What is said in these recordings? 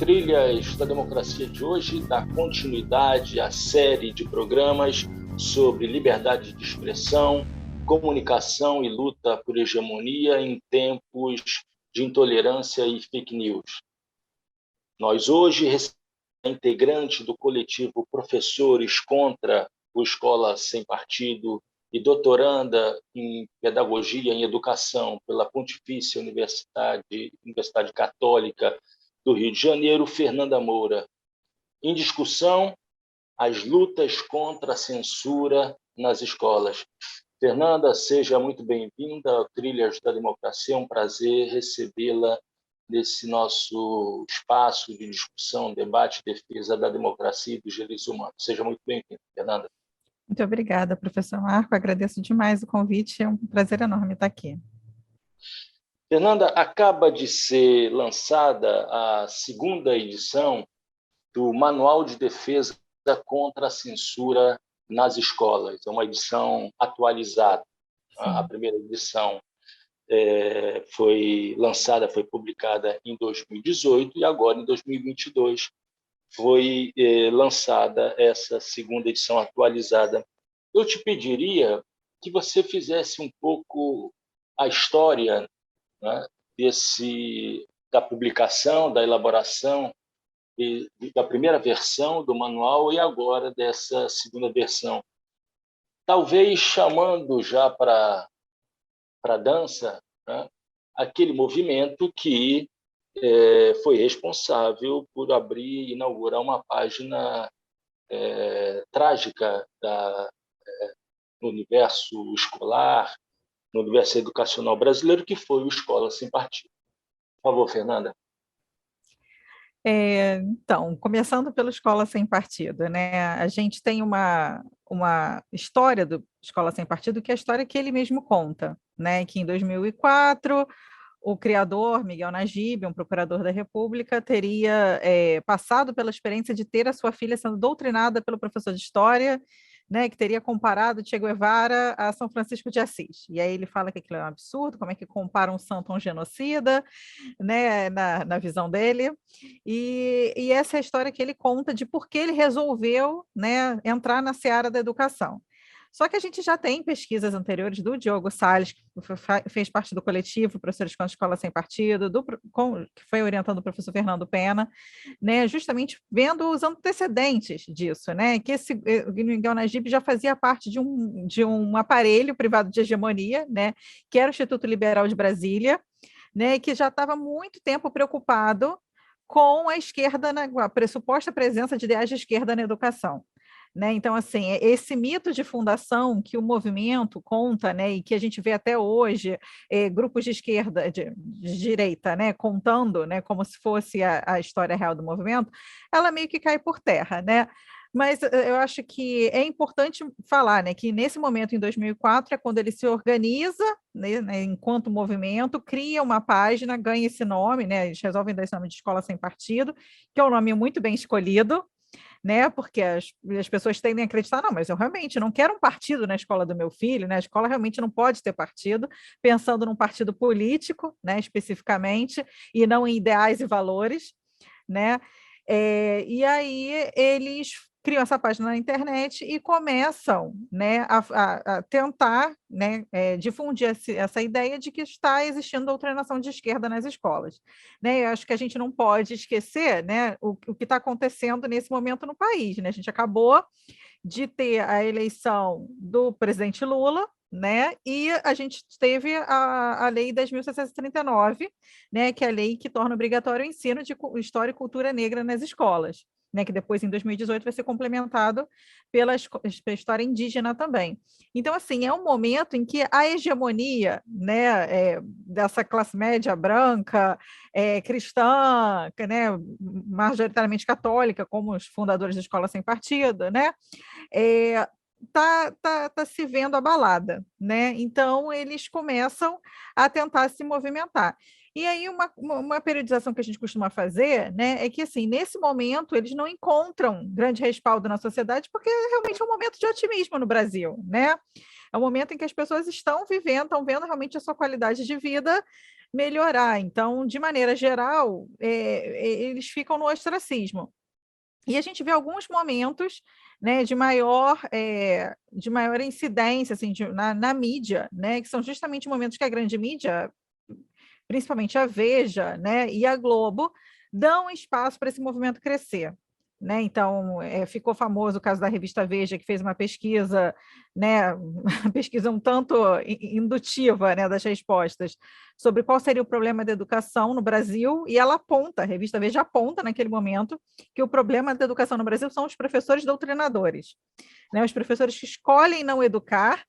Trilhas da Democracia de hoje dá continuidade à série de programas sobre liberdade de expressão, comunicação e luta por hegemonia em tempos de intolerância e fake news. Nós hoje recebemos a integrante do coletivo Professores contra o Escola Sem Partido e doutoranda em Pedagogia em Educação pela Pontifícia Universidade Católica do Rio de Janeiro, Fernanda Moura. Em discussão, as lutas contra a censura nas escolas. Fernanda, seja muito bem-vinda ao Trilhas da Democracia. É um prazer recebê-la nesse nosso espaço de discussão, debate e defesa da democracia e dos direitos humanos. Seja muito bem-vinda, Fernanda. Muito obrigada, professor Marco. Agradeço demais o convite. É um prazer enorme estar aqui. Fernanda, acaba de ser lançada a segunda edição do Manual de Defesa contra a Censura nas Escolas. É uma edição atualizada. Sim. A primeira edição foi publicada em 2018 e agora, em 2022, foi lançada essa segunda edição atualizada. Eu te pediria que você fizesse um pouco a história, né, da publicação, da elaboração da primeira versão do manual e agora dessa segunda versão. Talvez chamando já para a dança, né, aquele movimento que foi responsável por abrir e inaugurar uma página trágica no universo escolar, no universo educacional brasileiro, que foi o Escola Sem Partido. Por favor, Fernanda. Então, começando pela Escola Sem Partido, né? A gente tem uma história do Escola Sem Partido, que é a história que ele mesmo conta, né? Que em 2004, o criador, Miguel Najib, um procurador da República, teria passado pela experiência de ter a sua filha sendo doutrinada pelo professor de História, né, que teria comparado Che Guevara a São Francisco de Assis. E aí ele fala que aquilo é um absurdo, como é que compara um santo a um genocida, né, na visão dele. E essa é a história que ele conta de por que ele resolveu, né, entrar na seara da educação. Só que a gente já tem pesquisas anteriores do Diogo Salles, que fez parte do coletivo Professores contra a Escola Sem Partido, que foi orientando o professor Fernando Pena, né, justamente vendo os antecedentes disso, né, que o Miguel Najib já fazia parte de um aparelho privado de hegemonia, né, que era o Instituto Liberal de Brasília, né, que já estava há muito tempo preocupado com a esquerda, a pressuposta presença de ideais de esquerda na educação. Né? Então, assim, esse mito de fundação que o movimento conta, né, e que a gente vê até hoje, grupos de esquerda, de direita, né, contando, né, como se fosse a história real do movimento, ela meio que cai por terra, né? Mas eu acho que é importante falar, né, que nesse momento, em 2004, é quando ele se organiza, né, enquanto movimento, cria uma página, ganha esse nome, né, eles resolvem dar esse nome de Escola Sem Partido, que é um nome muito bem escolhido, né? Porque as pessoas tendem a acreditar, não, mas eu realmente não quero um partido na escola do meu filho, né? A escola realmente não pode ter partido, pensando num partido político, né, especificamente, e não em ideais e valores, né? E aí eles criam essa página na internet e começam, né, a tentar, né, difundir essa ideia de que está existindo doutrinação de esquerda nas escolas. Né? Eu acho que a gente não pode esquecer, né, o que está acontecendo nesse momento no país. Né? A gente acabou de ter a eleição do presidente Lula, né? E a gente teve a Lei 10.639, né? Que é a lei que torna obrigatório o ensino de história e cultura negra nas escolas, né? Que depois, em 2018, vai ser complementado pela história indígena também. Então, assim, é um momento em que a hegemonia, né, dessa classe média branca, cristã, né, majoritariamente católica, como os fundadores da Escola Sem Partido, né? Tá se vendo abalada, né? Então eles começam a tentar se movimentar. E aí uma periodização que a gente costuma fazer, né, é que assim, nesse momento eles não encontram grande respaldo na sociedade, porque realmente é um momento de otimismo no Brasil, né? é o momento em que as pessoas estão vivendo, estão vendo realmente a sua qualidade de vida melhorar. Então, de maneira geral, eles ficam no ostracismo. E a gente vê alguns momentos, né, de maior incidência assim, na mídia, né, que são justamente momentos que a grande mídia, principalmente a Veja, né, e a Globo, dão espaço para esse movimento crescer. Né? Então, ficou famoso o caso da revista Veja, que fez uma pesquisa, né, uma pesquisa um tanto indutiva, né, das respostas, sobre qual seria o problema da educação no Brasil, e ela aponta, a revista Veja aponta naquele momento, que o problema da educação no Brasil são os professores doutrinadores, né, os professores que escolhem não educar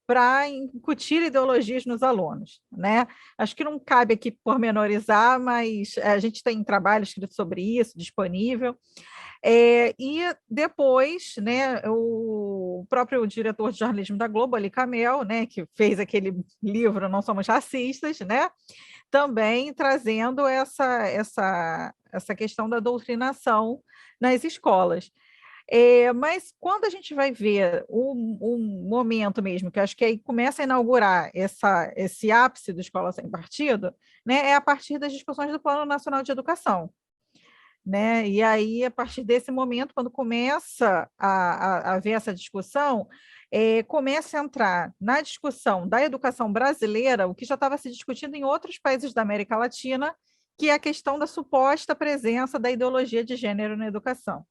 para incutir ideologias nos alunos, né? Acho que não cabe aqui pormenorizar, mas a gente tem trabalho escrito sobre isso, disponível. E depois, né, o próprio diretor de jornalismo da Globo, Ali Camel, né, que fez aquele livro Não Somos Racistas, né, também trazendo essa questão da doutrinação nas escolas. Mas quando a gente vai ver um momento mesmo, que acho que aí começa a inaugurar esse ápice do Escola Sem Partido, né, é a partir das discussões do Plano Nacional de Educação. Né? E aí, a partir desse momento, quando começa a haver essa discussão, começa a entrar na discussão da educação brasileira o que já estava se discutindo em outros países da América Latina, que é a questão da suposta presença da ideologia de gênero na educação.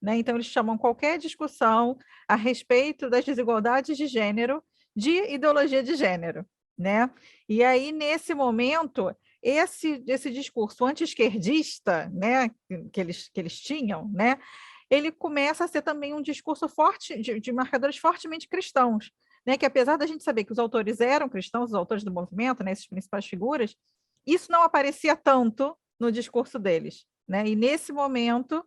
Né? Então, eles chamam qualquer discussão a respeito das desigualdades de gênero de ideologia de gênero. Né? E aí, nesse momento, esse discurso anti-esquerdista, né, que eles tinham, né, ele começa a ser também um discurso forte, de marcadores fortemente cristãos, né, que apesar da gente saber que os autores eram cristãos, os autores do movimento, né, essas principais figuras, isso não aparecia tanto no discurso deles. Né, e nesse momento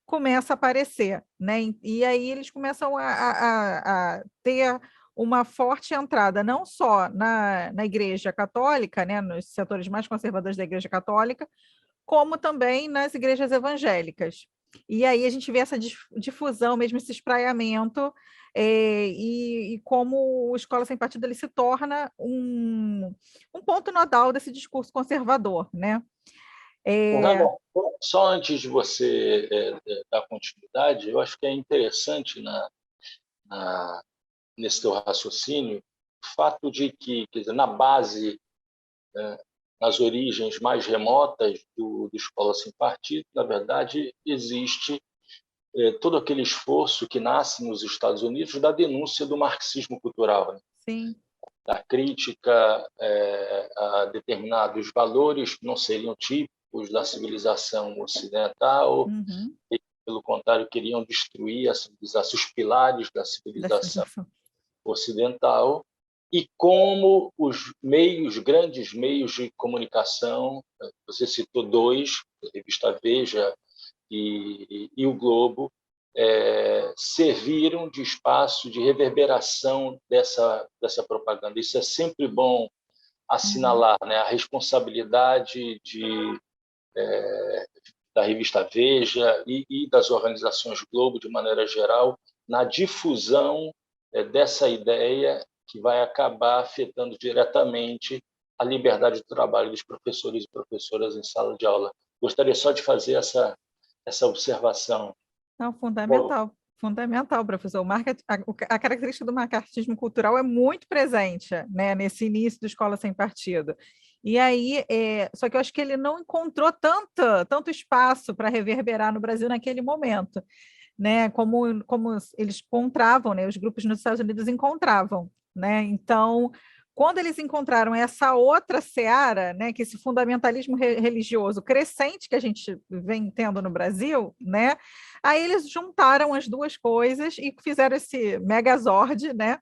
começa a aparecer. Né, e aí eles começam a ter uma forte entrada, não só na Igreja Católica, né, nos setores mais conservadores da Igreja Católica, como também nas igrejas evangélicas. E aí a gente vê essa difusão, mesmo esse espraiamento, e como o Escola Sem Partido ele se torna um ponto nodal desse discurso conservador. Né? Ramon, só antes de você dar continuidade, eu acho que é interessante nesse teu raciocínio o fato de que, quer dizer, na base, nas origens mais remotas do Escola Sem Partido, na verdade, existe todo aquele esforço que nasce nos Estados Unidos da denúncia do marxismo cultural, né? Sim. Da crítica a determinados valores que não seriam típicos da civilização ocidental, e, pelo contrário, queriam destruir a civilização, os pilares da civilização ocidental, e como os grandes meios de comunicação, você citou dois, a revista Veja e o Globo, serviram de espaço de reverberação dessa propaganda. Isso é sempre bom assinalar, né? A responsabilidade da revista Veja e das organizações Globo, de maneira geral, na difusão dessa ideia que vai acabar afetando diretamente a liberdade de trabalho dos professores e professoras em sala de aula. Gostaria só de fazer essa observação. Não, fundamental. Fundamental, professor. A característica do marxismo cultural é muito presente, né, nesse início do Escola Sem Partido. E aí, só que eu acho que ele não encontrou tanto espaço para reverberar no Brasil naquele momento, né, como eles encontravam, né, os grupos nos Estados Unidos encontravam. Né? Então, quando eles encontraram essa outra seara, né, que esse fundamentalismo religioso crescente que a gente vem tendo no Brasil, né, aí eles juntaram as duas coisas e fizeram esse megazord, né,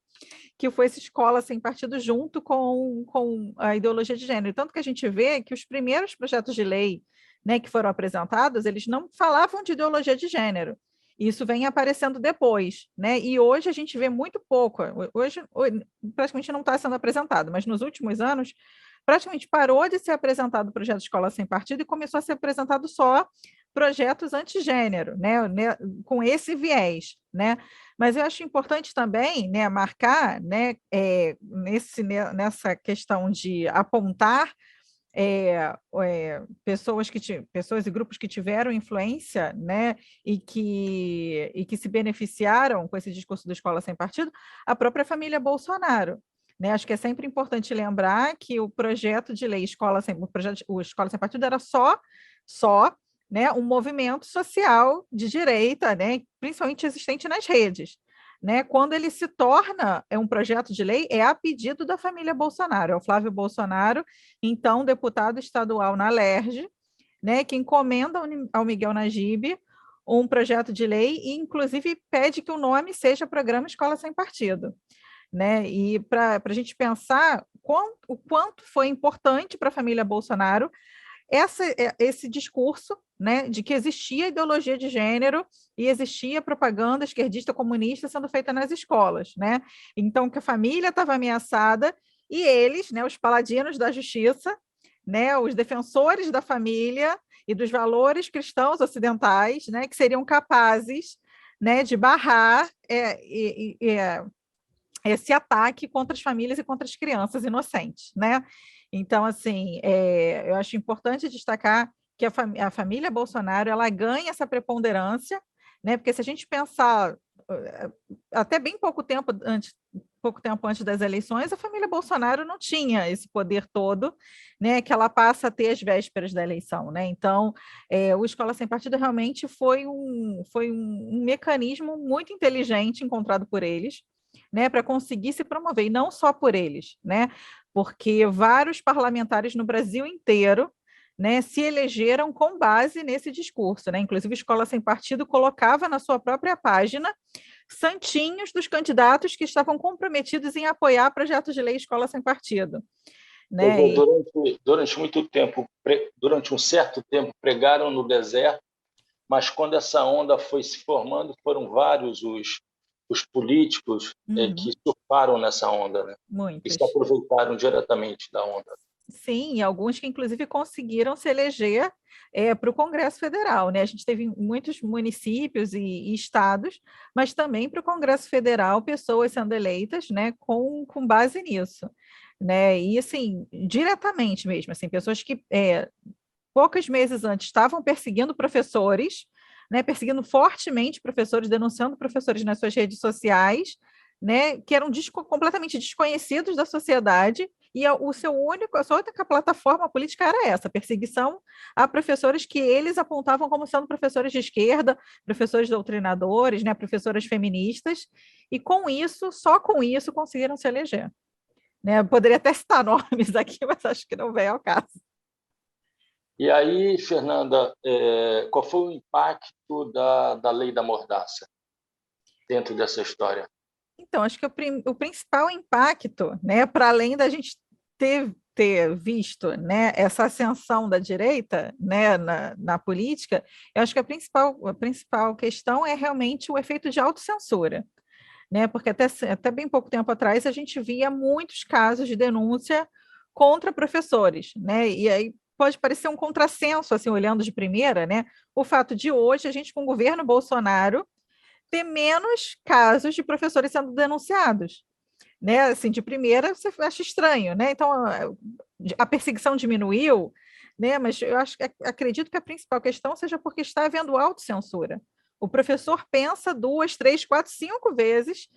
que foi essa Escola Sem Partido junto com a ideologia de gênero. Tanto que a gente vê que os primeiros projetos de lei, né, que foram apresentados, eles não falavam de ideologia de gênero. Isso vem aparecendo depois, né? E hoje a gente vê muito pouco. Hoje praticamente não está sendo apresentado, mas nos últimos anos praticamente parou de ser apresentado o projeto de Escola Sem Partido e começou a ser apresentado só projetos antigênero, né, com esse viés, né? Mas eu acho importante também, né, marcar, né, nessa questão de apontar pessoas e grupos que tiveram influência, né, e que se beneficiaram com esse discurso do Escola Sem Partido, a própria família Bolsonaro. Né? Acho que é sempre importante lembrar que o projeto de lei o Escola Sem Partido era só, né, um movimento social de direita, né, principalmente existente nas redes. Né, quando ele se torna um projeto de lei, é a pedido da família Bolsonaro, é o Flávio Bolsonaro, então deputado estadual na LERJ, né, que encomenda ao Miguel Najib um projeto de lei e, inclusive, pede que o nome seja Programa Escola Sem Partido. Né? E para a gente pensar o quanto foi importante para a família Bolsonaro esse discurso, né, de que existia ideologia de gênero e existia propaganda esquerdista comunista sendo feita nas escolas, né? Então que a família estava ameaçada e eles, né, os paladinos da justiça, né, os defensores da família e dos valores cristãos ocidentais, né, que seriam capazes, né, de barrar esse ataque contra as famílias e contra as crianças inocentes, né? Então, assim, eu acho importante destacar que a família Bolsonaro ela ganha essa preponderância, né? Porque se a gente pensar até bem pouco tempo antes das eleições, a família Bolsonaro não tinha esse poder todo, né? Que ela passa a ter às vésperas da eleição, né? Então, o Escola Sem Partido realmente foi um mecanismo muito inteligente encontrado por eles, né, para conseguir se promover, e não só por eles, né, porque vários parlamentares no Brasil inteiro, né, se elegeram com base nesse discurso, né, inclusive a Escola Sem Partido colocava na sua própria página santinhos dos candidatos que estavam comprometidos em apoiar projetos de lei Escola Sem Partido. Né? Durante muito tempo, durante um certo tempo, pregaram no deserto, mas quando essa onda foi se formando, foram vários os políticos que surfaram nessa onda, né? E se aproveitaram diretamente da onda. Sim, e alguns que, inclusive, conseguiram se eleger para o Congresso Federal. Né? A gente teve muitos municípios e estados, mas também para o Congresso Federal, pessoas sendo eleitas, né, com base nisso. Né? E, assim, diretamente mesmo, assim, pessoas que poucos meses antes estavam perseguindo professores, né, perseguindo fortemente professores, denunciando professores nas suas redes sociais, né, que eram completamente desconhecidos da sociedade, e a sua única plataforma política era essa, perseguição a professores que eles apontavam como sendo professores de esquerda, professores doutrinadores, né, professoras feministas, e com isso, só com isso, conseguiram se eleger. Né? Eu poderia até citar nomes aqui, mas acho que não vem ao caso. E aí, Fernanda, qual foi o impacto da lei da mordaça dentro dessa história? Então, acho que o principal impacto, né, para além da gente ter visto, né, essa ascensão da direita, né, na política, eu acho que a principal questão é realmente o efeito de autocensura. Né, porque até bem pouco tempo atrás a gente via muitos casos de denúncia contra professores, né, e aí pode parecer um contrassenso, assim, olhando de primeira, né, o fato de hoje a gente, com o governo Bolsonaro, ter menos casos de professores sendo denunciados. Né? Assim, de primeira, você acha estranho. Né? Então, a perseguição diminuiu, né? Mas eu acredito que a principal questão seja porque está havendo autocensura. O professor pensa 2, 3, 4, 5 vezes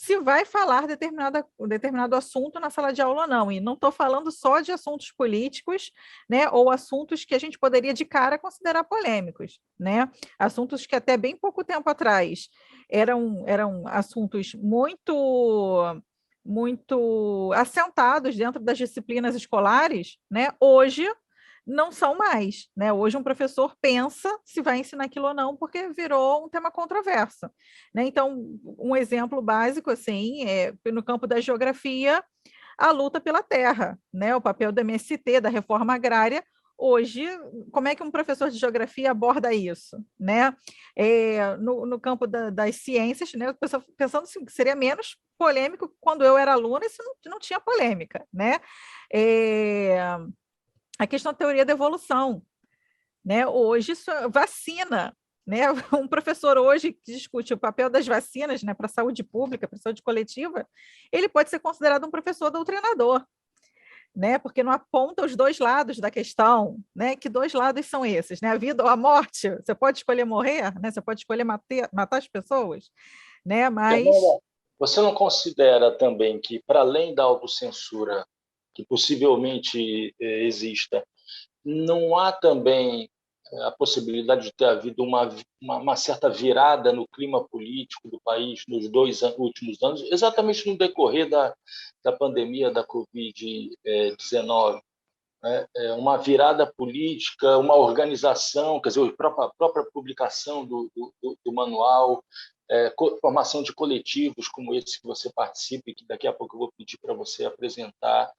se vai falar determinado assunto na sala de aula ou não. E não estou falando só de assuntos políticos, né, ou assuntos que a gente poderia de cara considerar polêmicos, né? Assuntos que até bem pouco tempo atrás eram assuntos muito assentados dentro das disciplinas escolares, né? Hoje não são mais, né? Hoje um professor pensa se vai ensinar aquilo ou não, porque virou um tema controverso, né? Então, um exemplo básico, assim, no campo da geografia, a luta pela terra, né? O papel do MST, da reforma agrária. Hoje, como é que um professor de geografia aborda isso, né? No campo das ciências, né? Pensando assim, que seria menos polêmico quando eu era aluna, isso não tinha polêmica, né? A questão da teoria da evolução, né? Hoje, isso é vacina, né? Um professor hoje que discute o papel das vacinas, né, para a saúde pública, para a saúde coletiva, ele pode ser considerado um professor doutrinador, né? Porque não aponta os dois lados da questão, né? Que dois lados são esses, né? A vida ou a morte. Você pode escolher morrer, né? Você pode escolher matar as pessoas, né? Mas Fernanda, você não considera também que, para além da autocensura que possivelmente exista, não há também a possibilidade de ter havido uma certa virada no clima político do país nos últimos anos, exatamente no decorrer da pandemia da Covid-19? Né? Uma virada política, uma organização, quer dizer, a própria publicação do manual, formação de coletivos como esse que você participa e que daqui a pouco eu vou pedir para você apresentar,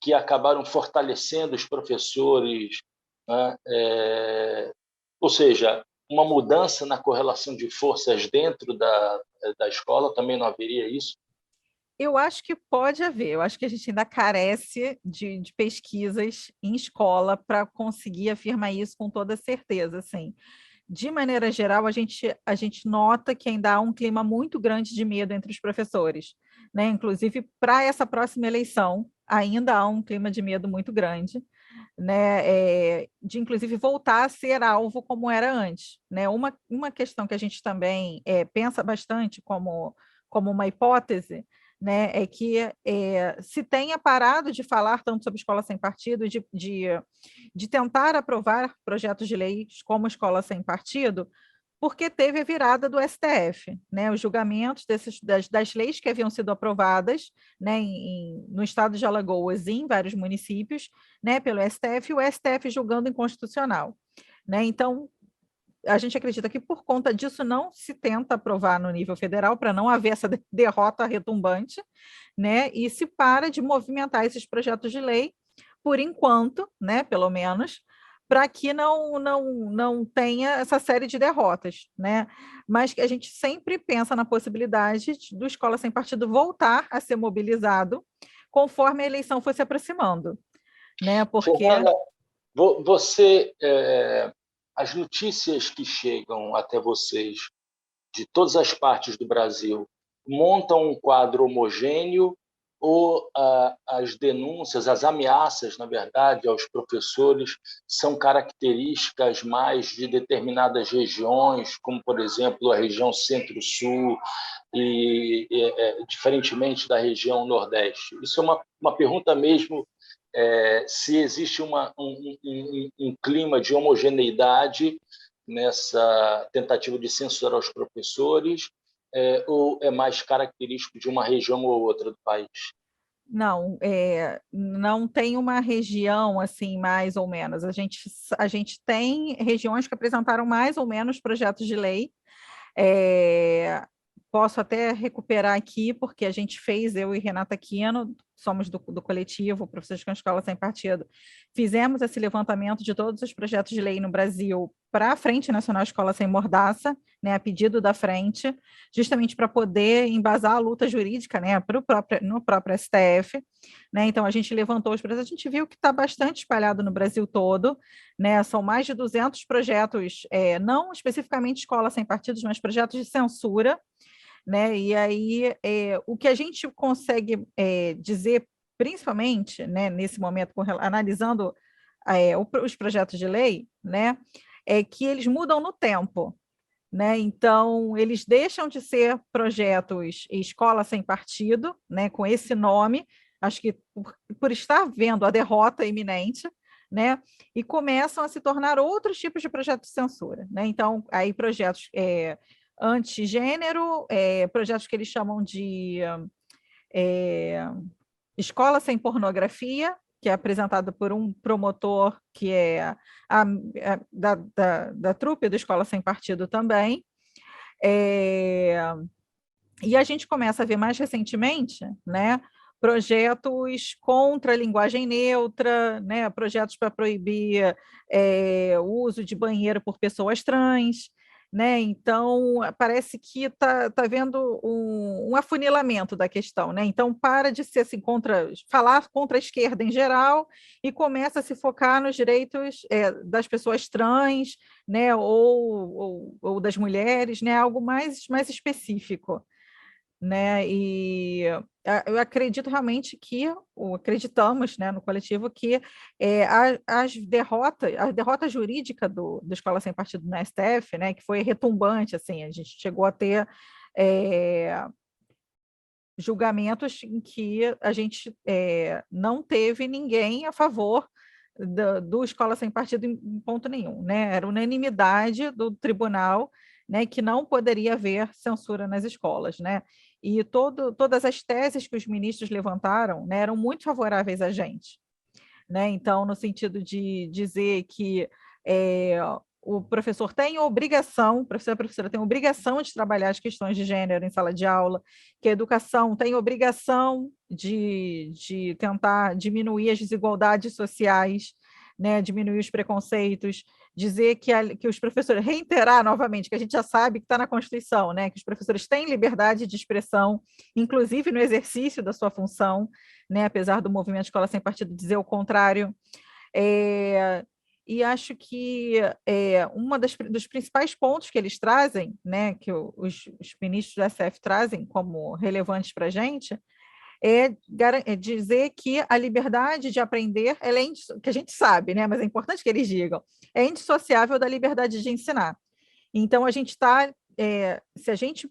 que acabaram fortalecendo os professores, né? Ou seja, uma mudança na correlação de forças dentro da escola, também não haveria isso? eu acho que pode haver, eu acho que a gente ainda carece de pesquisas em escola para conseguir afirmar isso com toda certeza, assim. De maneira geral, a gente nota que ainda há um clima muito grande de medo entre os professores, né? Inclusive, para essa próxima eleição, ainda há um clima de medo muito grande, né? De inclusive voltar a ser alvo como era antes, né? Uma questão que a gente também pensa bastante como uma hipótese, né, é que se tenha parado de falar tanto sobre escola sem partido, de tentar aprovar projetos de leis como escola sem partido, porque teve a virada do STF, né, os julgamentos das leis que haviam sido aprovadas, né, no estado de Alagoas e em vários municípios, né, pelo STF, e o STF julgando inconstitucional. Né? Então, a gente acredita que por conta disso não se tenta aprovar no nível federal para não haver essa derrota retumbante, né? E se para de movimentar esses projetos de lei por enquanto, né? Pelo menos, para que não tenha essa série de derrotas, né? Mas que a gente sempre pensa na possibilidade do Escola Sem Partido voltar a ser mobilizado conforme a eleição for se aproximando, né? Porque Fernanda, você, as notícias que chegam até vocês de todas as partes do Brasil montam um quadro homogêneo ou as denúncias, as ameaças, na verdade, aos professores são características mais de determinadas regiões, como, por exemplo, a região Centro-Sul diferentemente da região Nordeste? Isso é uma pergunta mesmo, se existe um clima de homogeneidade nessa tentativa de censurar os professores, ou é mais característico de uma região ou outra do país? não, não tem uma região assim, mais ou menos. A gente tem regiões que apresentaram mais ou menos projetos de lei. É, posso até recuperar aqui, porque a gente fez, eu e Renata Aquino, somos do coletivo Professores com Escola Sem Partido, fizemos esse levantamento de todos os projetos de lei no Brasil para a Frente Nacional Escola Sem Mordaça, né, a pedido da frente, justamente para poder embasar a luta jurídica, né, no próprio STF, né, então a gente levantou os projetos, a gente viu que está bastante espalhado no Brasil todo, né, são mais de 200 projetos, não especificamente escola sem partidos, mas projetos de censura, né, e aí o que a gente consegue dizer, principalmente, né, nesse momento, analisando os projetos de lei, né, é que eles mudam no tempo, né? Então, eles deixam de ser projetos escola sem partido, né? Com esse nome, acho que por estar vendo a derrota iminente, né? E começam a se tornar outros tipos de projetos de censura, né? Então, aí projetos antigênero, projetos que eles chamam de escola sem pornografia, que é apresentada por um promotor que é da trupe do Escola Sem Partido também. E a gente começa a ver mais recentemente, né, projetos contra a linguagem neutra, né, projetos para proibir o uso de banheiro por pessoas trans, né? Então, parece que está havendo um afunilamento da questão, né? Então, para de ser assim, falar contra a esquerda em geral e começa a se focar nos direitos das pessoas trans, né? Ou das mulheres, né? Algo mais específico, né? E eu acredito realmente ou acreditamos, né, no coletivo, que a derrota jurídica da Escola Sem Partido na STF, né, que foi retumbante, assim, a gente chegou a ter julgamentos em que a gente não teve ninguém a favor do Escola Sem Partido em ponto nenhum, né? Era unanimidade do tribunal, né, que não poderia haver censura nas escolas, né? E todas as teses que os ministros levantaram, né, eram muito favoráveis a gente, né? Então, no sentido de dizer que o professor tem obrigação, o professor e a professora têm obrigação de trabalhar as questões de gênero em sala de aula, que a educação tem obrigação de tentar diminuir as desigualdades sociais, né, diminuir os preconceitos, dizer que os professores, reiterar novamente, que a gente já sabe que está na Constituição, né, que os professores têm liberdade de expressão, inclusive no exercício da sua função, né, apesar do movimento Escola Sem Partido dizer o contrário. E acho que dos principais pontos que eles trazem, né, que os ministros do STF trazem como relevantes para a gente, é dizer que a liberdade de aprender, que a gente sabe, né, mas é importante que eles digam, é indissociável da liberdade de ensinar. Então, a gente está, se a gente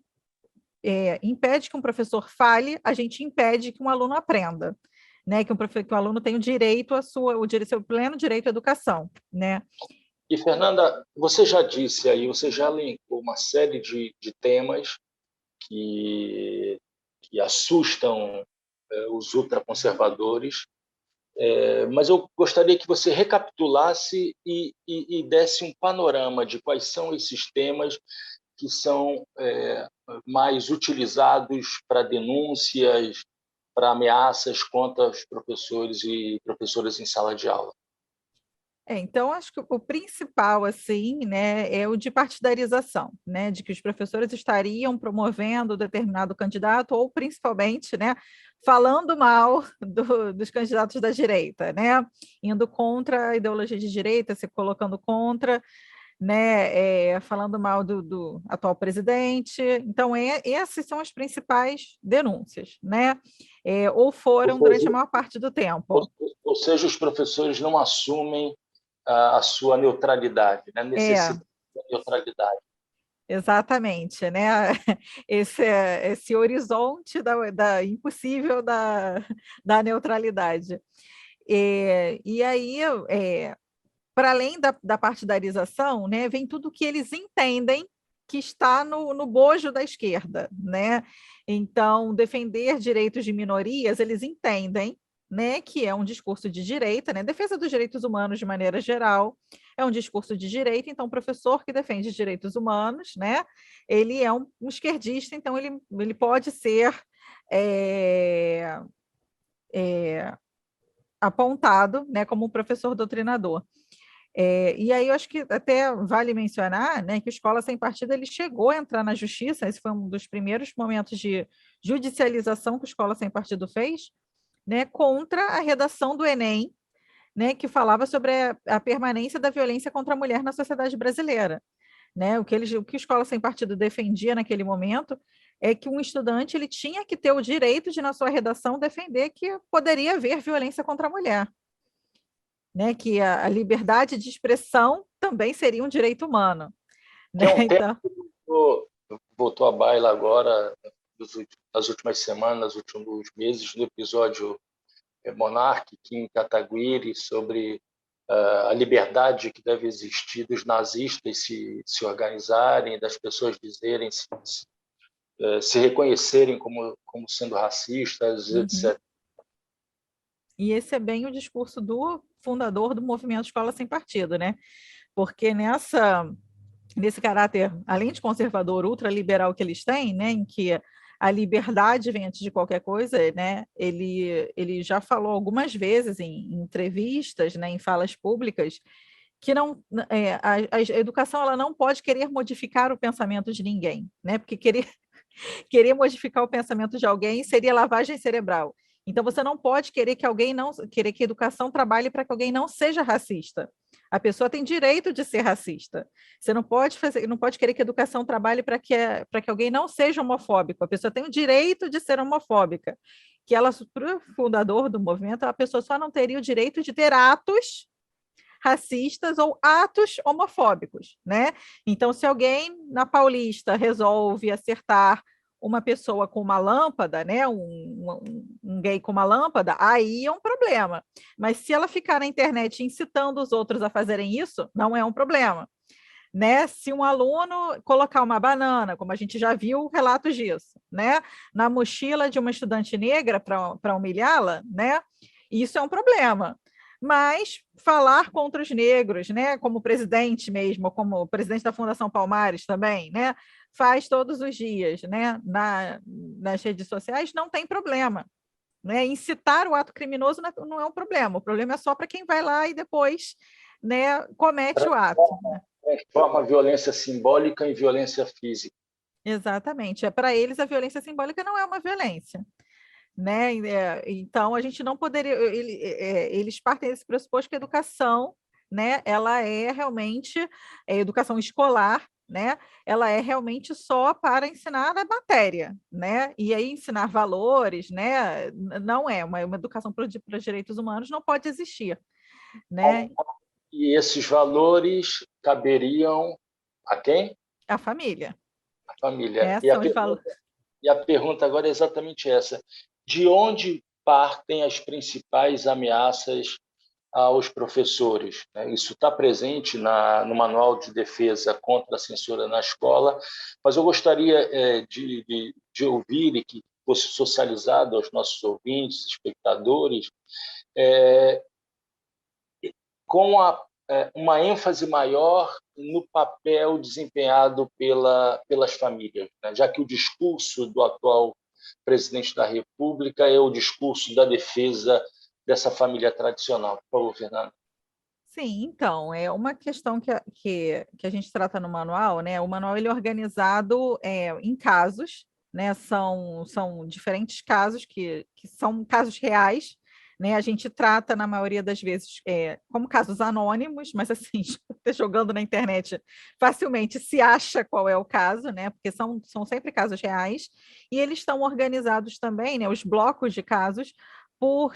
impede que um professor fale, a gente impede que um aluno aprenda, né? Que o aluno tem o direito seu pleno direito à educação, né? E, Fernanda, você já disse aí, você já elencou uma série de temas que assustam os ultraconservadores, mas eu gostaria que você recapitulasse e desse um panorama de quais são esses temas que são mais utilizados para denúncias, para ameaças contra os professores e professoras em sala de aula. Então, acho que o principal, assim, né, é o de partidarização, né, de que os professores estariam promovendo determinado candidato ou, principalmente, né, falando mal dos candidatos da direita, né, indo contra a ideologia de direita, se colocando contra, né, falando mal do atual presidente. Então, essas são as principais denúncias, né, ou foram durante a maior parte do tempo. Ou seja, os professores não assumem a sua neutralidade, né? Necessidade de neutralidade. Exatamente, né? Esse horizonte impossível da neutralidade. E aí, para além da partidarização, né, vem tudo que eles entendem que está no bojo da esquerda, né? Então, defender direitos de minorias, eles entendem, né, que é um discurso de direita, né? Defesa dos direitos humanos de maneira geral é um discurso de direita. Então, o professor que defende direitos humanos, né, ele é um esquerdista, então ele pode ser apontado, né, como um professor doutrinador. E aí eu acho que até vale mencionar, né, que o Escola Sem Partido ele chegou a entrar na justiça. Esse foi um dos primeiros momentos de judicialização que o Escola Sem Partido fez, né, contra a redação do Enem, né, que falava sobre a permanência da violência contra a mulher na sociedade brasileira. Né? O que o Escola Sem Partido defendia naquele momento é que um estudante ele tinha que ter o direito de, na sua redação, defender que poderia haver violência contra a mulher, né? Que a liberdade de expressão também seria um direito humano. Que é um então... tema que voltou à baila agora, nas últimas semanas, nos últimos meses, no episódio Monarque, Kim Kataguiri, sobre a liberdade que deve existir dos nazistas se organizarem, das pessoas dizerem, se reconhecerem como sendo racistas, etc. E esse é bem o discurso do fundador do movimento Escola Sem Partido, né? Porque nesse caráter, além de conservador, ultraliberal que eles têm, né, em que a liberdade vem antes de qualquer coisa, né, ele já falou algumas vezes em entrevistas, né, em falas públicas, que não, a educação ela não pode querer modificar o pensamento de ninguém, né? Porque querer modificar o pensamento de alguém seria lavagem cerebral. Então, você não pode querer querer que a educação trabalhe para que alguém não seja racista. A pessoa tem direito de ser racista. Você não pode querer que a educação trabalhe para que alguém não seja homofóbico. A pessoa tem o direito de ser homofóbica. Para o fundador do movimento, a pessoa só não teria o direito de ter atos racistas ou atos homofóbicos, né? Então, se alguém na Paulista resolve acertar uma pessoa com uma lâmpada, né, um gay com uma lâmpada, aí é um problema. Mas se ela ficar na internet incitando os outros a fazerem isso, não é um problema. Né? Se um aluno colocar uma banana, como a gente já viu relatos disso, né, na mochila de uma estudante negra para humilhá-la, né, isso é um problema. Mas falar contra os negros, né, como presidente mesmo, como presidente da Fundação Palmares também, né, faz todos os dias, né, nas redes sociais, não tem problema. Né? Incitar o ato criminoso não é um problema, o problema é só para quem vai lá e depois, né, comete o ato. Transforma a violência simbólica em violência física. Exatamente. Para eles, a violência simbólica não é uma violência. Né? Então, a gente não poderia. Eles partem desse pressuposto que a educação, né, ela é realmente educação escolar, né? Ela é realmente só para ensinar a matéria, né? E aí ensinar valores, né? Não é uma educação para os direitos humanos, não pode existir, né? E esses valores caberiam a quem? A família. A família. E a pergunta agora é exatamente essa: de onde partem as principais ameaças aos professores? Isso está presente no Manual de Defesa contra a Censura na Escola, mas eu gostaria de ouvir e que fosse socializado aos nossos ouvintes, espectadores, com uma ênfase maior no papel desempenhado pelas famílias, né? Já que o discurso do atual presidente da República é o discurso da defesa dessa família tradicional. Por favor, Fernando. Sim, então, é uma questão que a gente trata no manual, né? O manual ele é organizado em casos, né? São diferentes casos que são casos reais, né? A gente trata, na maioria das vezes, como casos anônimos, mas assim, jogando na internet facilmente se acha qual é o caso, né? Porque são sempre casos reais, e eles estão organizados também, né? Os blocos de casos, por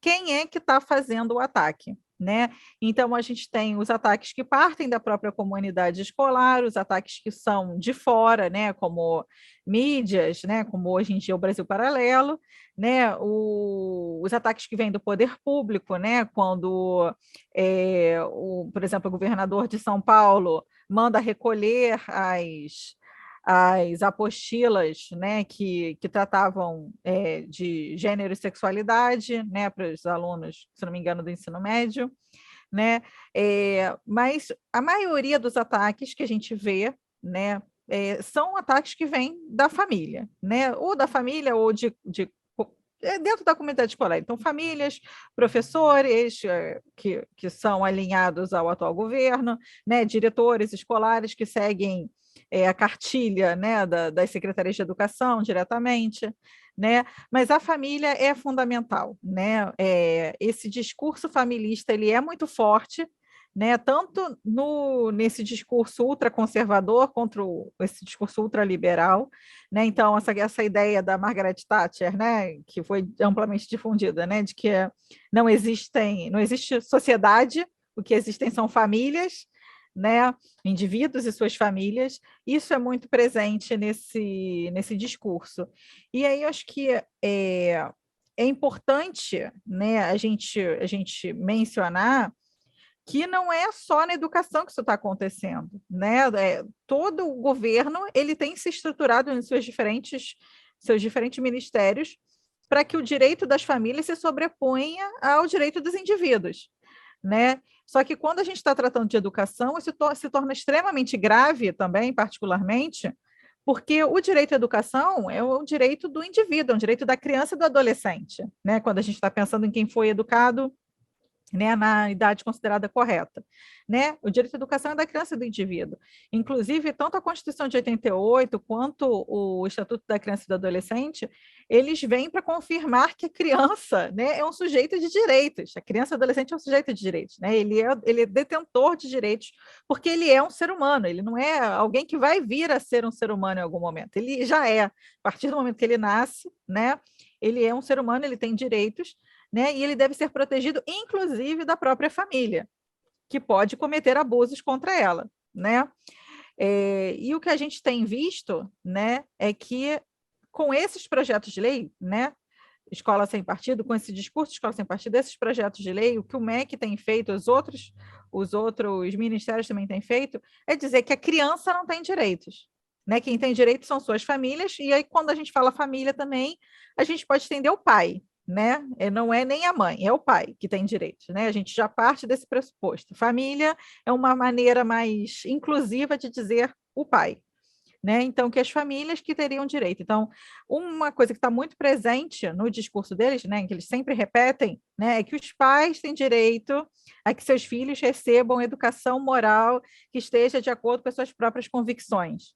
quem é que está fazendo o ataque. Né? Então, a gente tem os ataques que partem da própria comunidade escolar, os ataques que são de fora, né? Como mídias, né? Como hoje em dia o Brasil Paralelo, né? Os ataques que vêm do poder público, né? Quando, por exemplo, o governador de São Paulo manda recolher as apostilas, né, que tratavam de gênero e sexualidade, né, para os alunos, se não me engano, do ensino médio, né, mas a maioria dos ataques que a gente vê, né, são ataques que vêm da família, né, ou da família ou de dentro da comunidade escolar. Então, famílias, professores que são alinhados ao atual governo, né, diretores escolares que seguem a cartilha, né, das secretarias de educação diretamente, né? Mas a família é fundamental, né? Esse discurso familista ele é muito forte, né? Tanto nesse discurso ultraconservador quanto esse discurso ultraliberal, né? Então essa ideia da Margaret Thatcher, né, que foi amplamente difundida, né, de que não existe sociedade, o que existem são famílias, né, indivíduos e suas famílias, isso é muito presente nesse discurso. E aí eu acho que é importante, né, a gente mencionar que não é só na educação que isso está acontecendo, né? Todo o governo ele tem se estruturado em seus diferentes ministérios para que o direito das famílias se sobreponha ao direito dos indivíduos, né? Só que quando a gente está tratando de educação, isso se torna extremamente grave também, particularmente, porque o direito à educação é o direito do indivíduo, é o direito da criança e do adolescente, né? Quando a gente está pensando em quem foi educado né, na idade considerada correta, né? O direito à educação é da criança e do indivíduo. Inclusive, tanto a Constituição de 88 quanto o Estatuto da Criança e do Adolescente, eles vêm para confirmar que a criança, né, é um sujeito de direitos. A criança e o adolescente é um sujeito de direitos, né? Ele é detentor de direitos, porque ele é um ser humano, ele não é alguém que vai vir a ser um ser humano em algum momento. Ele já é, a partir do momento que ele nasce, né? Ele é um ser humano, ele tem direitos, né? E ele deve ser protegido, inclusive, da própria família, que pode cometer abusos contra ela, né? E o que a gente tem visto, né, é que com esses projetos de lei, né, Escola Sem Partido, com esse discurso de Escola Sem Partido, esses projetos de lei, o que o MEC tem feito, os outros ministérios também têm feito, é dizer que a criança não tem direitos. Né? Quem tem direitos são suas famílias, e aí, quando a gente fala família também, a gente pode estender o pai, né? Não é nem a mãe, é o pai que tem direitos, né? A gente já parte desse pressuposto. Família é uma maneira mais inclusiva de dizer o pai, né? Então, que as famílias que teriam direito. Então, uma coisa que está muito presente no discurso deles, né, que eles sempre repetem, né, é que os pais têm direito a que seus filhos recebam educação moral que esteja de acordo com as suas próprias convicções,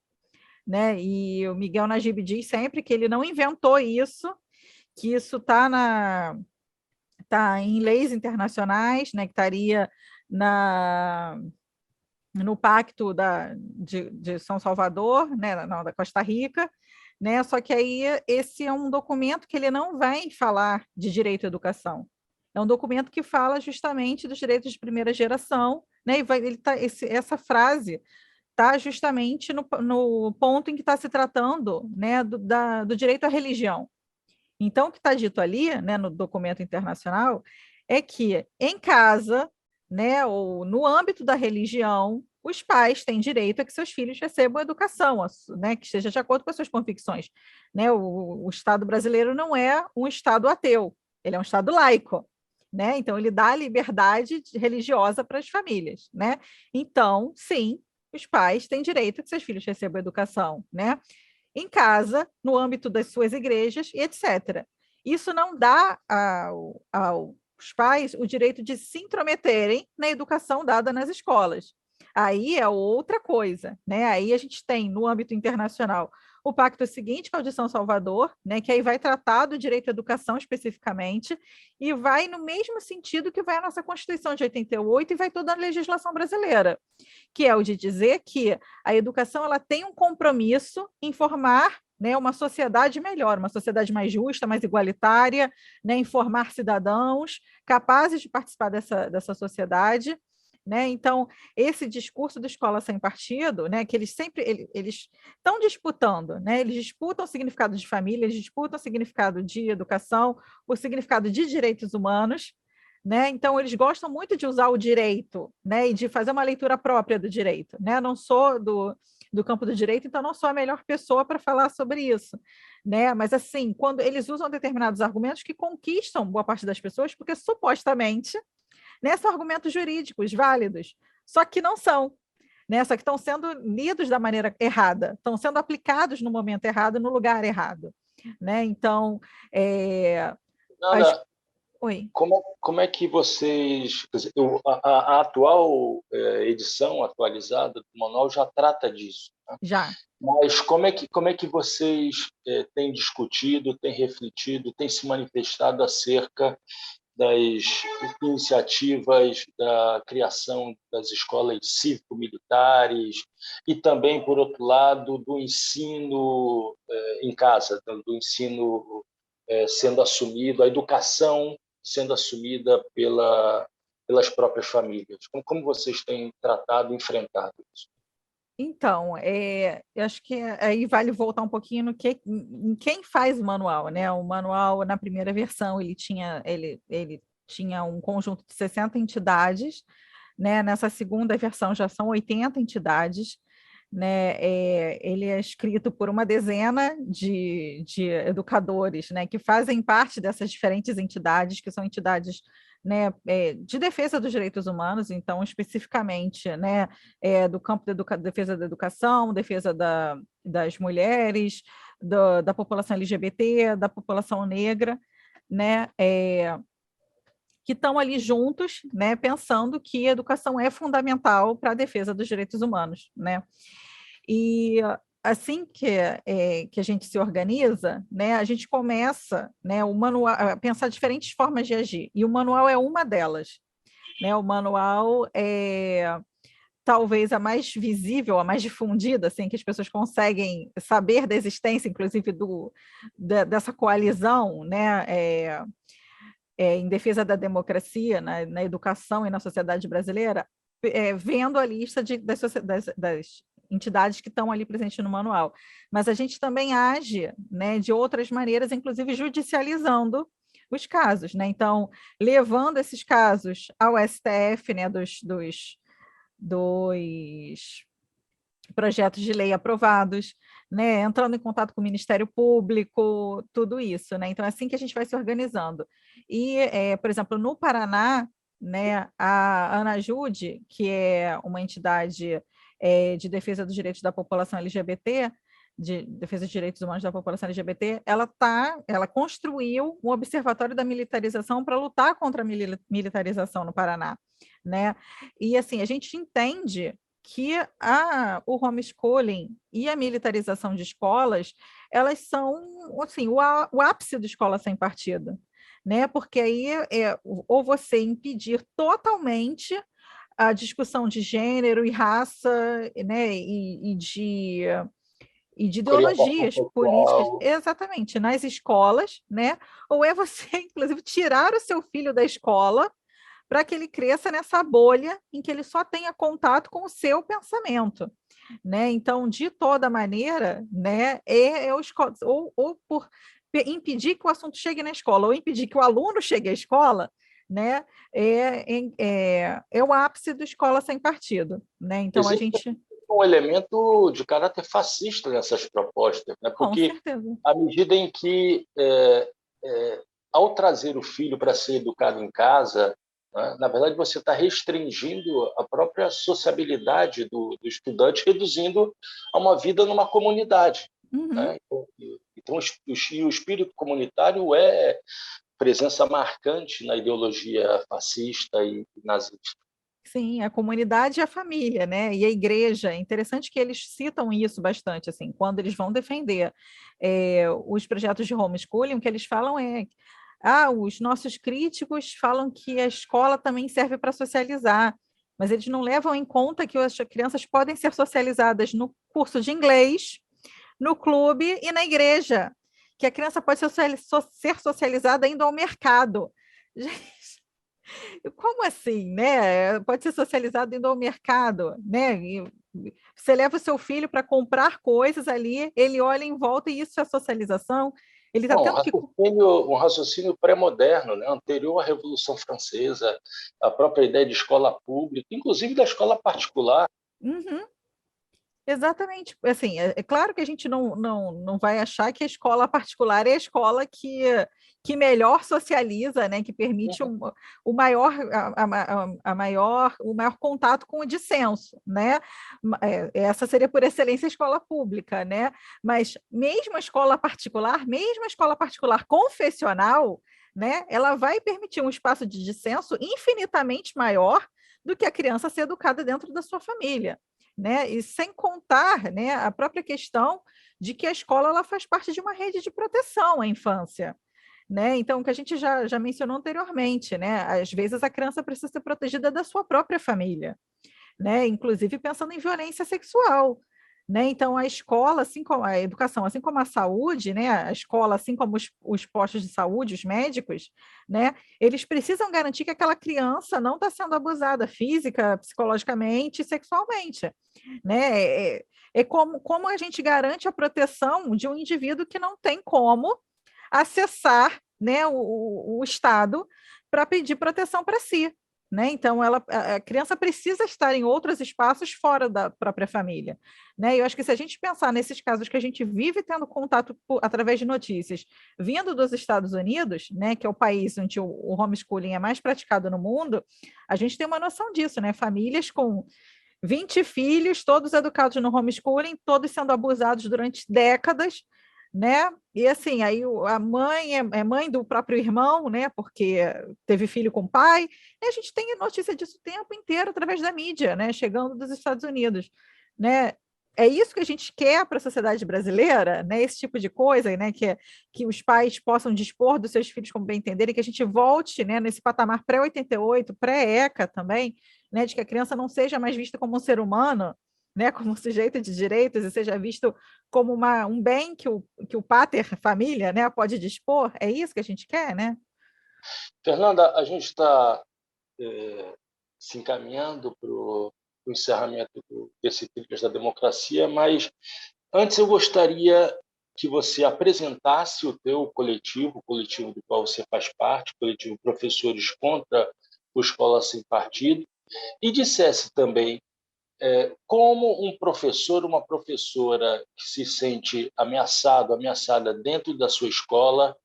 né? E o Miguel Najib diz sempre que ele não inventou isso, que isso tá em leis internacionais, né, que estaria no Pacto de São Salvador, né, não, da Costa Rica, né, só que aí esse é um documento que ele não vai falar de direito à educação, é um documento que fala justamente dos direitos de primeira geração, né, essa frase está justamente no ponto em que está se tratando, né, do direito à religião. Então, o que está dito ali, né, no documento internacional, é que em casa, né, ou no âmbito da religião, os pais têm direito a que seus filhos recebam educação, né, que esteja de acordo com as suas convicções. Né? O Estado brasileiro não é um Estado ateu, ele é um Estado laico. Né? Então, ele dá liberdade religiosa para as famílias. Né? Então, sim, os pais têm direito a que seus filhos recebam educação. Né? Em casa, no âmbito das suas igrejas e etc. Isso não dá aos pais o direito de se intrometerem na educação dada nas escolas. Aí é outra coisa, né? Aí a gente tem, no âmbito internacional, o pacto seguinte, que é o de São Salvador, né? Que aí vai tratar do direito à educação especificamente, e vai no mesmo sentido que vai a nossa Constituição de 88 e vai toda a legislação brasileira, que é o de dizer que a educação ela tem um compromisso em formar, né, uma sociedade melhor, uma sociedade mais justa, mais igualitária, né, em formar cidadãos capazes de participar dessa sociedade. Né? Então, esse discurso do Escola Sem Partido, né, que eles estão disputando, né? Eles disputam o significado de família, eles disputam o significado de educação, o significado de direitos humanos, né? Então, eles gostam muito de usar o direito, né? E de fazer uma leitura própria do direito. Né? Não sou do campo do direito, então não sou a melhor pessoa para falar sobre isso. Né? Mas, assim, quando eles usam determinados argumentos que conquistam boa parte das pessoas, porque supostamente, né, são argumentos jurídicos válidos, só que não são. Né? Só que estão sendo lidos da maneira errada, estão sendo aplicados no momento errado, no lugar errado. Né? Então, Ana, Oi. como é que vocês... Quer dizer, a atual edição atualizada do manual já trata disso. Né? Já. Mas como é que vocês têm discutido, têm refletido, têm se manifestado acerca das iniciativas da criação das escolas cívico-militares e também, por outro lado, do ensino em casa, do ensino sendo assumido, a educação sendo assumida pelas próprias famílias? Como vocês têm tratado e enfrentado isso? Então, eu acho que aí vale voltar um pouquinho em quem faz o manual, né? O manual, na primeira versão, ele tinha um conjunto de 60 entidades, né? Nessa segunda versão já são 80 entidades, né? Ele é escrito por uma dezena de educadores, né? Que fazem parte dessas diferentes entidades, que são entidades, né, de defesa dos direitos humanos, então, especificamente, né, do campo da defesa da educação, defesa das mulheres, da população LGBT, da população negra, né, que estão ali juntos, né, pensando que a educação é fundamental para a defesa dos direitos humanos, né? E assim que a gente se organiza, né, a gente começa, né, o manual, a pensar diferentes formas de agir, e o manual é uma delas, né? O manual é talvez a mais visível, a mais difundida, assim, que as pessoas conseguem saber da existência, inclusive dessa coalizão, né, em defesa da democracia, na educação e na sociedade brasileira, vendo a lista das entidades que estão ali presentes no manual. Mas a gente também age, né, de outras maneiras, inclusive judicializando os casos, né? Então, levando esses casos ao STF, né, dos projetos de lei aprovados, né, entrando em contato com o Ministério Público, tudo isso, né? Então, é assim que a gente vai se organizando. E, por exemplo, no Paraná, né, a ANAJUDE, que é uma entidade de defesa dos direitos da população LGBT, de defesa dos direitos humanos da população LGBT, ela construiu um observatório da militarização para lutar contra a militarização no Paraná, né? E assim, a gente entende que o homeschooling e a militarização de escolas, elas são assim, o ápice da escola sem partido, né? Porque aí ou você impedir totalmente a discussão de gênero e raça, né? E de ideologias políticas, exatamente, nas escolas, né? Ou é você, inclusive, tirar o seu filho da escola para que ele cresça nessa bolha em que ele só tenha contato com o seu pensamento, né? Então, de toda maneira, né, ou por impedir que o assunto chegue na escola, ou impedir que o aluno chegue à escola, né, é o ápice da escola sem partido, né? Então, a gente... um elemento de caráter fascista nessas propostas, né? Porque, à medida em que, ao trazer o filho para ser educado em casa, né, na verdade, você está restringindo a própria sociabilidade do estudante, reduzindo a uma vida numa comunidade. Uhum. Né? Então, o espírito comunitário é presença marcante na ideologia fascista e nazista. Sim, a comunidade e a família, né? E a igreja. É interessante que eles citam isso bastante, assim, quando eles vão defender os projetos de homeschooling, o que eles falam os nossos críticos falam que a escola também serve para socializar, mas eles não levam em conta que as crianças podem ser socializadas no curso de inglês, no clube e na igreja, que a criança pode ser socializada indo ao mercado. Como assim, né? Pode ser socializado indo ao mercado, né? E você leva o seu filho para comprar coisas ali, ele olha em volta e isso é socialização. Ele está tendo que... Um raciocínio pré-moderno, né? Anterior à Revolução Francesa, a própria ideia de escola pública, inclusive da escola particular. Uhum. Exatamente. Assim, é claro que a gente não vai achar que a escola particular é a escola que melhor socializa, né? Que permite o maior contato com o dissenso, né? Essa seria, por excelência, a escola pública, né? Mas mesmo a escola particular confessional, né? Ela vai permitir um espaço de dissenso infinitamente maior do que a criança ser educada dentro da sua família. Né? E sem contar, né, a própria questão de que a escola ela faz parte de uma rede de proteção à infância. Né? Então, o que a gente já mencionou anteriormente, né? Às vezes a criança precisa ser protegida da sua própria família, né? Inclusive pensando em violência sexual. Né? Então, a escola, assim como a educação, assim como a saúde, né? A escola, assim como os postos de saúde, os médicos, né? Eles precisam garantir que aquela criança não está sendo abusada física, psicologicamente e sexualmente. Né? Como a gente garante a proteção de um indivíduo que não tem como acessar, né, o Estado para pedir proteção para si. Né? Então, a criança precisa estar em outros espaços fora da própria família. Né? E eu acho que se a gente pensar nesses casos que a gente vive tendo contato através de notícias, vindo dos Estados Unidos, né, que é o país onde o homeschooling é mais praticado no mundo, a gente tem uma noção disso, né? Famílias com 20 filhos, todos educados no homeschooling, todos sendo abusados durante décadas, né? E assim, aí a mãe é mãe do próprio irmão, né? Porque teve filho com o pai. E a gente tem notícia disso o tempo inteiro através da mídia, né? Chegando dos Estados Unidos, né? É isso que a gente quer para a sociedade brasileira, né? Esse tipo de coisa, né? Que os pais possam dispor dos seus filhos como bem entenderem, que a gente volte, né? Nesse patamar pré-88, pré-ECA também, né? De que a criança não seja mais vista como um ser humano, né? Como um sujeito de direitos e seja visto como um bem que o pater, família, né, pode dispor. É isso que a gente quer, né? Fernanda, a gente está se encaminhando para o encerramento desse Trilhas da Democracia, mas antes eu gostaria que você apresentasse o teu coletivo, o coletivo do qual você faz parte, o coletivo Professores contra o Escola Sem Partido, e dissesse também como um professor, uma professora que se sente ameaçado, ameaçada dentro da sua escola,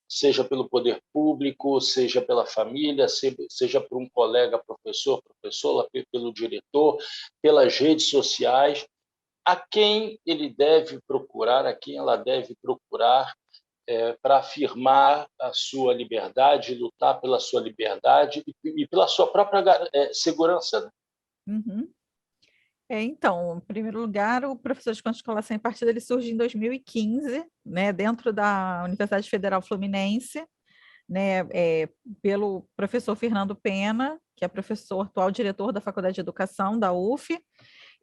seja pelo poder público, seja pela família, seja por um colega professor, professora, pelo diretor, pelas redes sociais, a quem ele deve procurar, a quem ela deve procurar para afirmar a sua liberdade, lutar pela sua liberdade e pela sua própria segurança, né? Uhum. Então, em primeiro lugar, o Professor de Conta Escola Sem Partido ele surge em 2015, né, dentro da Universidade Federal Fluminense, né, pelo professor Fernando Pena, que é professor atual diretor da Faculdade de Educação da UF,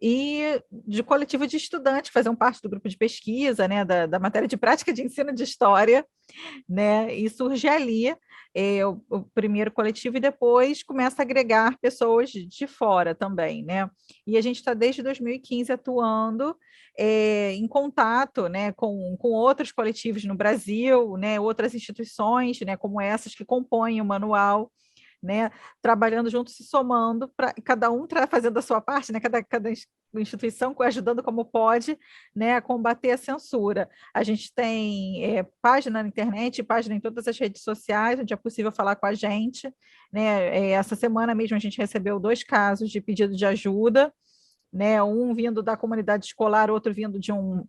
e de coletivo de estudantes, que faziam parte do grupo de pesquisa, né, da matéria de prática de ensino de história, né? E surge ali o primeiro coletivo e depois começa a agregar pessoas de fora também, né? E a gente está desde 2015 atuando em contato, né, com outros coletivos no Brasil, né, outras instituições, né, como essas que compõem o manual, né, trabalhando junto, se somando, para cada um fazendo a sua parte, né, cada instituição ajudando como pode, né, a combater a censura. A gente tem página na internet, página em todas as redes sociais, onde é possível falar com a gente, né? Essa semana mesmo a gente recebeu 2 casos de pedido de ajuda, né, um vindo da comunidade escolar, outro vindo de um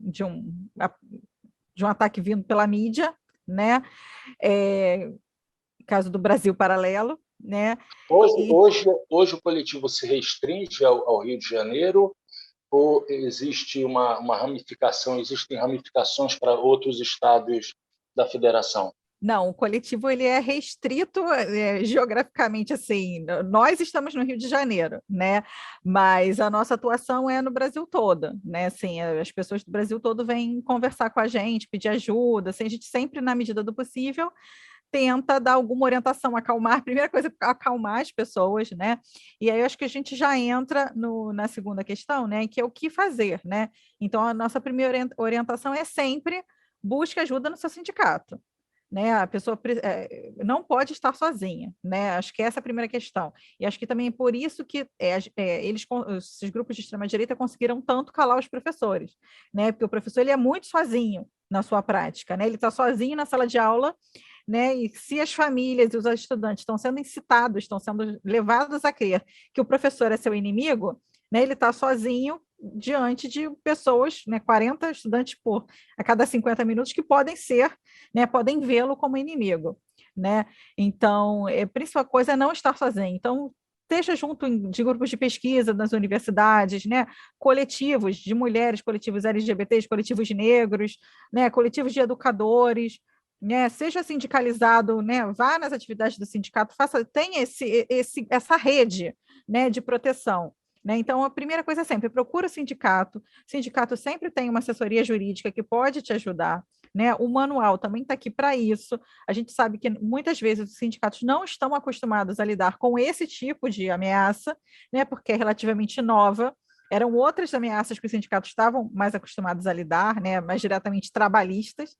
ataque vindo pela mídia, né? Caso do Brasil Paralelo, né? E Hoje o coletivo se restringe ao Rio de Janeiro ou existe uma ramificação, existem ramificações para outros estados da federação? não, o coletivo ele é restrito geograficamente, assim, nós estamos no Rio de Janeiro, né? Mas a nossa atuação é no Brasil todo, né? Assim, as pessoas do Brasil todo vêm conversar com a gente, pedir ajuda, assim, a gente sempre, na medida do possível, tenta dar alguma orientação, acalmar, primeira coisa, acalmar as pessoas, né? E aí eu acho que a gente já entra na segunda questão, né? Que é o que fazer, né? Então, a nossa primeira orientação é sempre busque ajuda no seu sindicato, né? A pessoa não pode estar sozinha, né? Acho que essa é a primeira questão. E acho que também é por isso que esses grupos de extrema-direita conseguiram tanto calar os professores, né? Porque o professor ele é muito sozinho na sua prática, né? Ele está sozinho na sala de aula, né? E se as famílias e os estudantes estão sendo incitados, estão sendo levados a crer que o professor é seu inimigo, né? Ele está sozinho diante de pessoas, né, 40 estudantes a cada 50 minutos que podem ser, né, podem vê-lo como inimigo, né? Então, a principal coisa é não estar sozinho. Então, esteja junto de grupos de pesquisa nas universidades, né, coletivos de mulheres, coletivos LGBTs, coletivos negros, né, coletivos de educadores, né, seja sindicalizado, né, vá nas atividades do sindicato, tenha essa rede, né, de proteção. Né? Então, a primeira coisa é sempre, procura o sindicato sempre tem uma assessoria jurídica que pode te ajudar, né? O manual também está aqui para isso, a gente sabe que muitas vezes os sindicatos não estão acostumados a lidar com esse tipo de ameaça, né? Porque é relativamente nova, eram outras ameaças que os sindicatos estavam mais acostumados a lidar, né? Mais diretamente trabalhistas,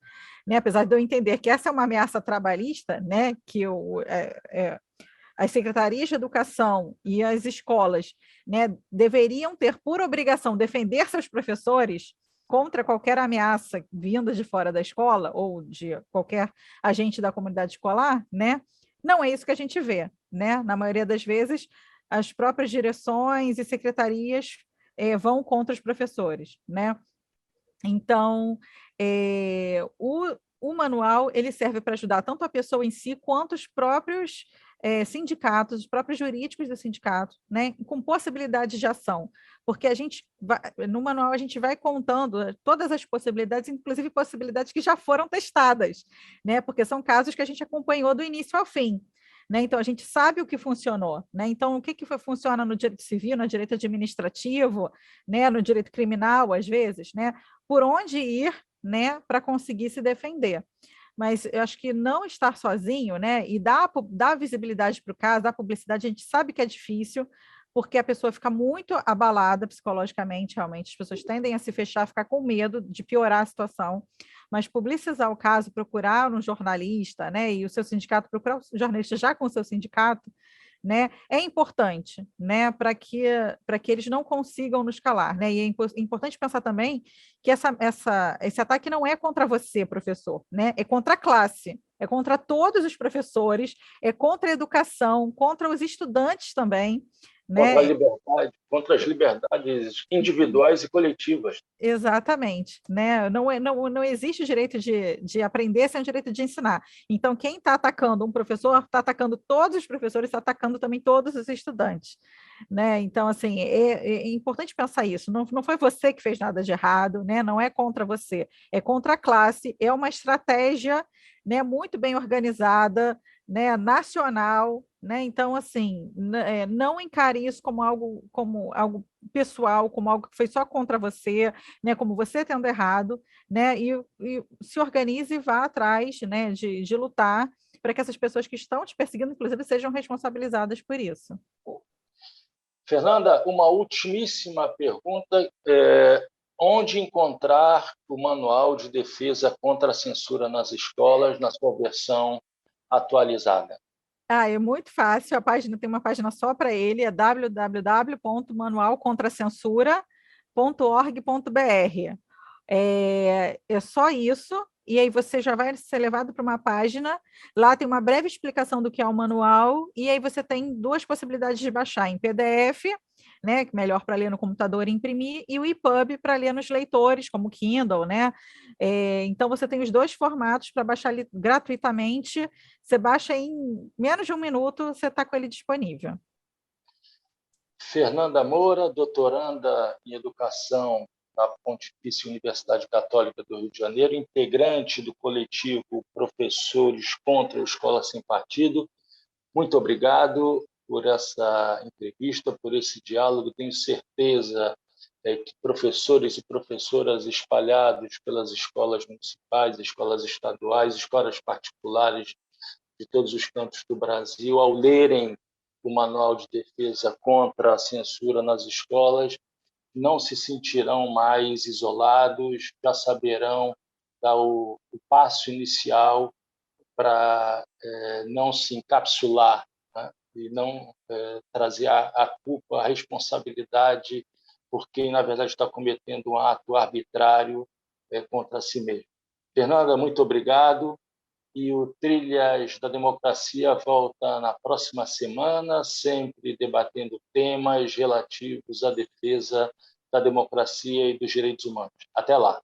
né? Apesar de eu entender que essa é uma ameaça trabalhista, né? Que as secretarias de educação e as escolas, né, deveriam ter por obrigação defender seus professores contra qualquer ameaça vinda de fora da escola ou de qualquer agente da comunidade escolar, né? Não é isso que a gente vê, né? Na maioria das vezes, as próprias direções e secretarias vão contra os professores, né? Então, o manual ele serve para ajudar tanto a pessoa em si quanto os próprios sindicatos, os próprios jurídicos do sindicato, né, com possibilidades de ação, porque no manual a gente vai contando todas as possibilidades, inclusive possibilidades que já foram testadas, né, porque são casos que a gente acompanhou do início ao fim. Né? Então, a gente sabe o que funcionou. Né? Então, o que funciona no direito civil, no direito administrativo, né? No direito criminal, às vezes, né? Por onde ir, né? Para conseguir se defender. Mas eu acho que não estar sozinho, né? E dar visibilidade para o caso, dar publicidade, a gente sabe que é difícil, porque a pessoa fica muito abalada psicologicamente, realmente. As pessoas tendem a se fechar, ficar com medo de piorar a situação. Mas publicizar o caso, procurar um jornalista, né? E o seu sindicato, procurar o jornalista já com o seu sindicato, né, é importante, né, para que eles não consigam nos calar, né, e é importante pensar também que esse ataque não é contra você, professor, né, é contra a classe, é contra todos os professores, é contra a educação, contra os estudantes também, Contra a né. liberdade, contra as liberdades individuais e coletivas. Exatamente, né? Não existe o direito de aprender sem o direito de ensinar. Então, quem está atacando um professor, está atacando todos os professores, está atacando também todos os estudantes, né? Então, assim, é importante pensar isso. Não foi você que fez nada de errado, né? Não é contra você, é contra a classe, é uma estratégia, né, muito bem organizada, né, nacional, né? Então, assim, não encare isso como algo pessoal, como algo que foi só contra você, né, como você tendo errado, né, e se organize e vá atrás, né, de lutar para que essas pessoas que estão te perseguindo, inclusive, sejam responsabilizadas por isso. Fernanda, uma ultimíssima pergunta. Onde encontrar o Manual de Defesa contra a Censura nas Escolas, na sua versão atualizada? É muito fácil, a página tem uma página só para ele, é www.manualcontracensura.org.br. É só isso, e aí você já vai ser levado para uma página, lá tem uma breve explicação do que é o manual, e aí você tem duas possibilidades de baixar, em PDF, né, que é melhor para ler no computador e imprimir, e o EPUB para ler nos leitores, como Kindle, né? Então você tem os dois formatos para baixar gratuitamente, você baixa em menos de um minuto, você está com ele disponível. Fernanda Moura, doutoranda em Educação da Pontifícia Universidade Católica do Rio de Janeiro, integrante do coletivo Professores contra a Escola Sem Partido. Muito obrigado por essa entrevista, por esse diálogo. Tenho certeza que professores e professoras espalhados pelas escolas municipais, escolas estaduais, escolas particulares de todos os cantos do Brasil, ao lerem o Manual de Defesa contra a Censura nas Escolas, não se sentirão mais isolados, já saberão dar o passo inicial para não se encapsular, né? E não trazer a culpa, a responsabilidade por quem, na verdade, está cometendo um ato arbitrário contra si mesmo. Fernanda, muito obrigado. E o Trilhas da Democracia volta na próxima semana, sempre debatendo temas relativos à defesa da democracia e dos direitos humanos. Até lá.